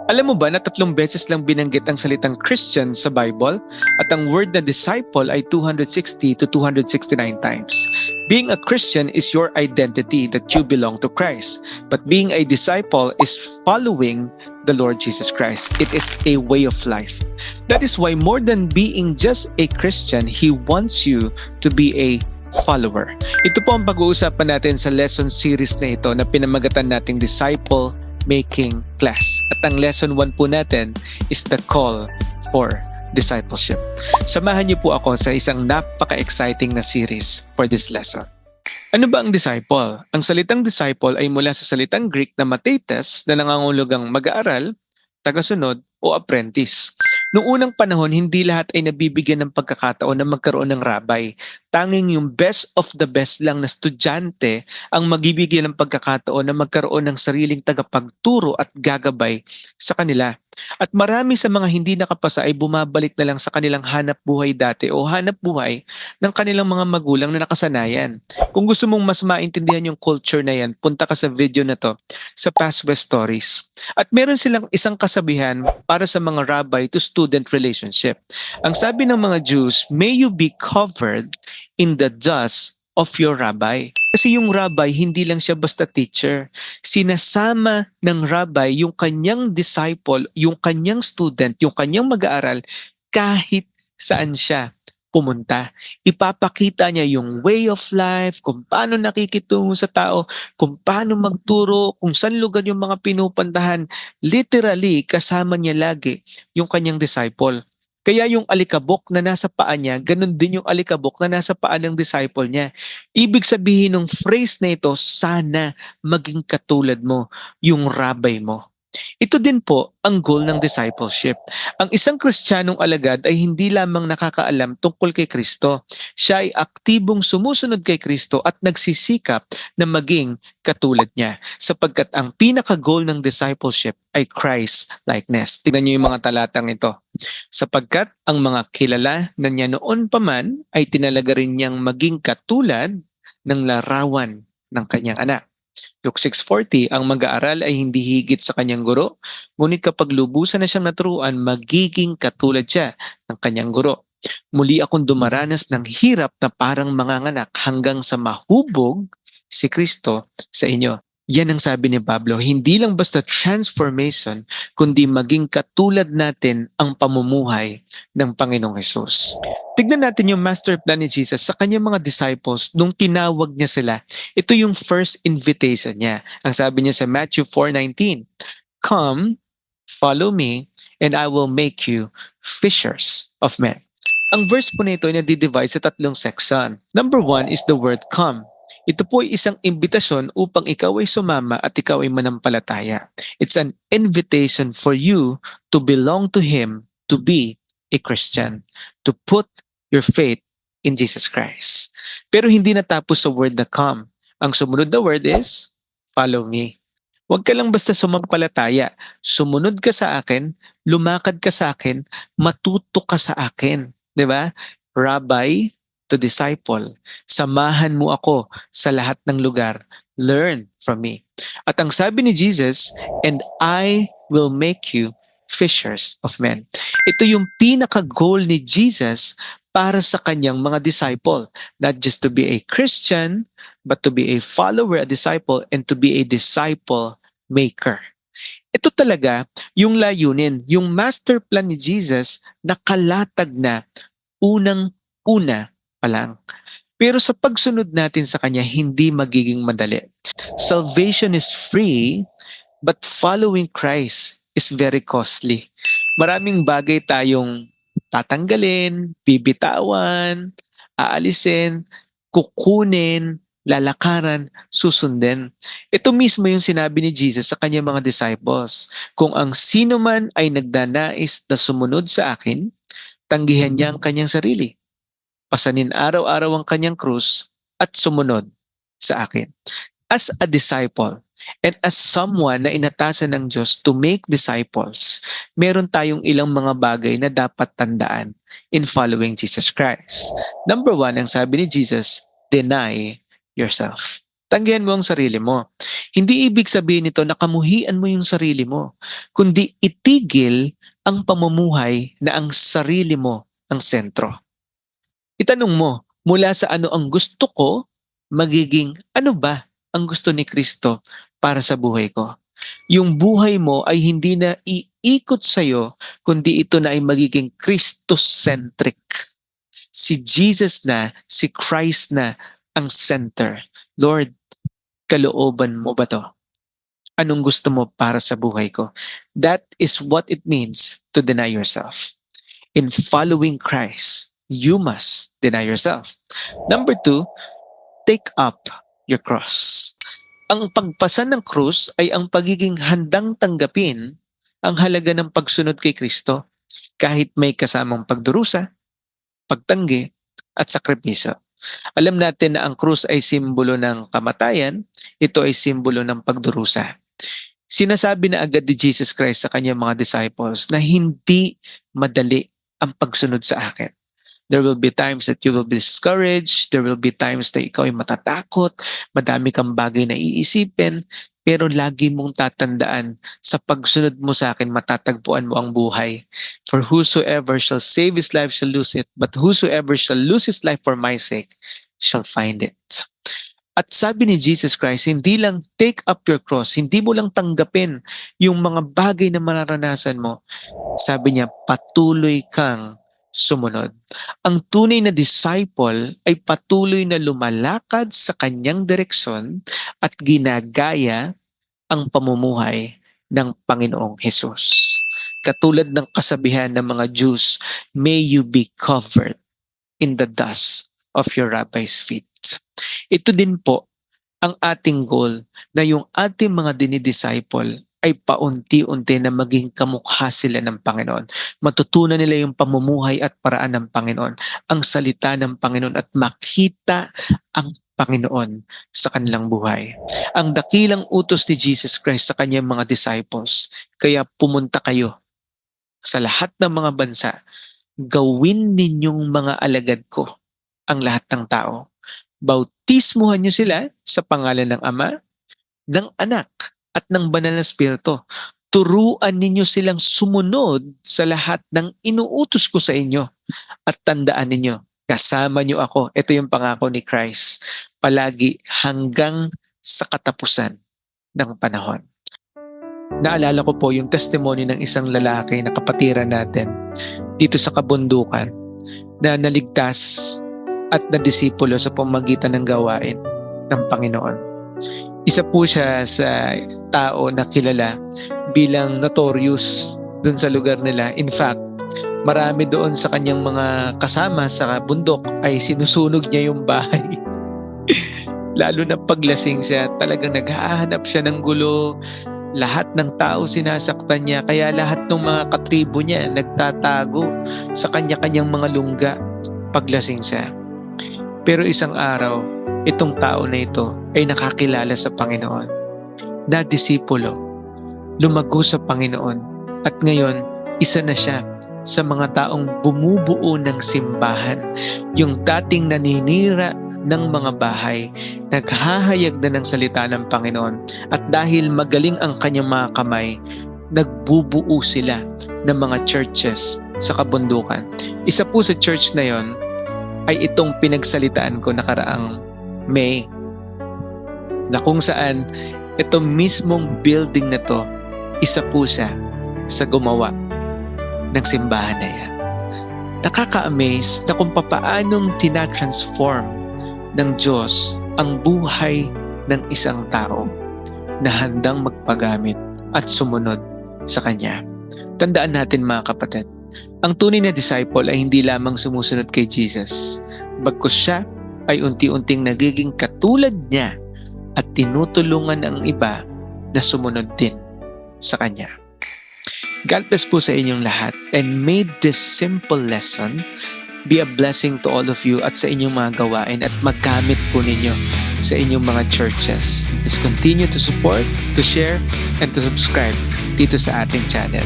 Alam mo ba na 3 beses lang binanggit ang salitang Christian sa Bible at ang word na disciple ay 260 to 269 times. Being a Christian is your identity that you belong to Christ, but being a disciple is following the Lord Jesus Christ. It is a way of life. That is why more than being just a Christian, He wants you to be a follower. Ito po ang pag-uusapan natin sa lesson series na ito na pinamagatan nating Disciple Making Class. At ang lesson 1 po natin is the call for discipleship. Samahan niyo po ako sa isang napaka-exciting na series for this lesson. Ano ba ang disciple? Ang salitang disciple ay mula sa salitang Greek na mathetes na nangangahulugang mag-aaral, tagasunod o apprentice. Noong unang panahon, hindi lahat ay nabibigyan ng pagkakataon na magkaroon ng rabay. Tanging yung best of the best lang na estudyante ang magbibigyan ng pagkakataon na magkaroon ng sariling tagapagturo at gagabay sa kanila. At marami sa mga hindi nakapasa ay bumabalik na lang sa kanilang hanap buhay dati o hanap buhay ng kanilang mga magulang na nakasanayan. Kung gusto mong mas maintindihan yung culture na yan, punta ka sa video na to sa Past West Stories. At meron silang isang kasabihan para sa mga rabbi to student relationship. Ang sabi ng mga Jews, may you be covered in the dust of your rabbi. Kasi yung rabbi, hindi lang siya basta teacher. Sinasama ng rabbi yung kanyang disciple, yung kanyang student, yung kanyang mag-aaral, kahit saan siya pumunta. Ipapakita niya yung way of life, kung paano nakikitungo sa tao, kung paano magturo, kung saan lugar yung mga pinupuntahan. Literally, kasama niya lagi yung kanyang disciple. Kaya yung alikabok na nasa paa niya, ganun din yung alikabok na nasa paa ng disciple niya. Ibig sabihin ng phrase na ito, sana maging katulad mo, yung rabbi mo. Ito din po ang goal ng discipleship. Ang isang Kristiyanong alagad ay hindi lamang nakakaalam tungkol kay Kristo. Siya ay aktibong sumusunod kay Kristo at nagsisikap na maging katulad niya. Sapagkat ang pinaka-goal ng discipleship ay Christ-likeness. Tingnan niyo yung mga talatang ito. Sapagkat ang mga kilala na niya noon pa man ay tinalaga rin niyang maging katulad ng larawan ng kanyang anak. Luke 6:40, ang mag-aaral ay hindi higit sa kanyang guro, ngunit kapag lubusan na siyang naturuan, magiging katulad siya ng kanyang guro. Muli akong dumaranas ng hirap na parang manganganak hanggang sa mahubog si Kristo sa inyo. Yan ang sabi ni Pablo, hindi lang basta transformation, kundi maging katulad natin ang pamumuhay ng Panginoong Hesus. Tignan natin yung master plan ni Jesus sa kanyang mga disciples nung tinawag niya sila. Ito yung first invitation niya. Ang sabi niya sa Matthew 4:19, come, follow me, and I will make you fishers of men. Ang verse po nito ay nadi-divide sa 3 section. Number 1 is the word come. Ito po ay isang imbitasyon upang ikaw ay sumama at ikaw ay manampalataya. It's an invitation for you to belong to Him, to be a Christian, to put your faith in Jesus Christ. Pero hindi natapos sa word na come. Ang sumunod na word is, follow me. Huwag ka lang basta sumampalataya. Sumunod ka sa akin, lumakad ka sa akin, matuto ka sa akin. Diba? Rabbi to disciple. Samahan mo ako sa lahat ng lugar. Learn from me. At ang sabi ni Jesus, and I will make you fishers of men. Ito yung pinaka-goal ni Jesus para sa kanyang mga disciple. Not just to be a Christian, but to be a follower, a disciple, and to be a disciple maker. Ito talaga yung layunin, yung master plan ni Jesus nakalatag na unang-una pa lang. Pero sa pagsunod natin sa Kanya, hindi magiging madali. Salvation is free, but following Christ is very costly. Maraming bagay tayong tatanggalin, bibitawan, aalisin, kukunin, lalakaran, susundin. Ito mismo yung sinabi ni Jesus sa kanyang mga disciples. Kung ang sino man ay nagdanais na sumunod sa akin, tanggihan niya ang kanyang sarili. Pasanin araw-araw ang kanyang krus at sumunod sa akin. As a disciple and as someone na inatasan ng Diyos to make disciples, meron tayong ilang mga bagay na dapat tandaan in following Jesus Christ. Number 1, ang sabi ni Jesus, deny yourself. Tanggihan mo ang sarili mo. Hindi ibig sabihin nito na kamuhian mo yung sarili mo, kundi itigil ang pamumuhay na ang sarili mo ang sentro. Itanong mo, mula sa ano ang gusto ko, magiging ano ba ang gusto ni Kristo para sa buhay ko? Yung buhay mo ay hindi na iikot sa'yo, kundi ito na ay magiging Christocentric. Si Jesus na, si Christ na ang center. Lord, kalooban mo ba to? Anong gusto mo para sa buhay ko? That is what it means to deny yourself. In following Christ, you must deny yourself. Number 2, take up your cross. Ang pagpasan ng krus ay ang pagiging handang tanggapin ang halaga ng pagsunod kay Kristo kahit may kasamang pagdurusa, pagtanggi, at sakripisyo. Alam natin na ang krus ay simbolo ng kamatayan, ito ay simbolo ng pagdurusa. Sinasabi na agad ni Jesus Christ sa kanyang mga disciples na hindi madali ang pagsunod sa akin. There will be times that you will be discouraged. There will be times na ikaw ay matatakot. Madami kang bagay na iisipin. Pero lagi mong tatandaan, sa pagsunod mo sa akin, matatagpuan mo ang buhay. For whosoever shall save his life shall lose it. But whosoever shall lose his life for my sake shall find it. At sabi ni Jesus Christ, hindi lang take up your cross, hindi mo lang tanggapin yung mga bagay na mararanasan mo. Sabi niya, patuloy kang sumunod. Ang tunay na disciple ay patuloy na lumalakad sa kanyang direksyon at ginagaya ang pamumuhay ng Panginoong Hesus. Katulad ng kasabihan ng mga Jews, may you be covered in the dust of your rabbi's feet. Ito din po ang ating goal na yung ating mga dinidisciple ay paunti-unti na maging kamukha sila ng Panginoon. Matutunan nila yung pamumuhay at paraan ng Panginoon, ang salita ng Panginoon at makita ang Panginoon sa kanilang buhay. Ang dakilang utos ni Jesus Christ sa kanyang mga disciples, kaya pumunta kayo sa lahat ng mga bansa, gawin ninyong mga alagad ko ang lahat ng tao. Bautismuhan niyo sila sa pangalan ng Ama, ng Anak, at ng Banal na Espiritu. Turuan ninyo silang sumunod sa lahat ng inuutos ko sa inyo. At tandaan ninyo, kasama niyo ako. Ito yung pangako ni Christ. Palagi hanggang sa katapusan ng panahon. Naalala ko po yung testimony ng isang lalaki na kapatiran natin dito sa kabundukan na naligtas at nadisipulo sa pamamagitan ng gawain ng Panginoon. Isa po siya sa tao na kilala bilang notorious dun sa lugar nila. In fact, marami doon sa kanyang mga kasama sa bundok ay sinusunog niya yung bahay. Lalo na paglasing siya, talagang naghahanap siya ng gulo. Lahat ng tao sinasaktan niya, kaya lahat ng mga katribo niya nagtatago sa kanya-kanyang mga lungga paglasing siya. Pero isang araw, itong tao na ito ay nakakilala sa Panginoon, nadisipulo, lumago sa Panginoon, at ngayon, isa na siya sa mga taong bumubuo ng simbahan. Yung dating naninira ng mga bahay, naghahayag na ng salita ng Panginoon, at dahil magaling ang kanyang mga kamay, nagbubuo sila ng mga churches sa kabundukan. Isa po sa church na yon ay itong pinagsalitaan ko nakaraang May, na kung saan ito mismong building na to, isa po siya sa gumawa ng simbahan na yan. Nakaka-amaze na kung papaanong tinatransform ng Diyos ang buhay ng isang tao na handang magpagamit at sumunod sa Kanya. Tandaan natin mga kapatid, ang tunay na disciple ay hindi lamang sumusunod kay Jesus, bagkus siya ay unti-unting nagiging katulad niya at tinutulungan ang iba na sumunod din sa Kanya. God bless po sa inyong lahat, and may this simple lesson be a blessing to all of you at sa inyong mga gawain at magamit po ninyo sa inyong mga churches. Please continue to support, to share, and to subscribe dito sa ating channel.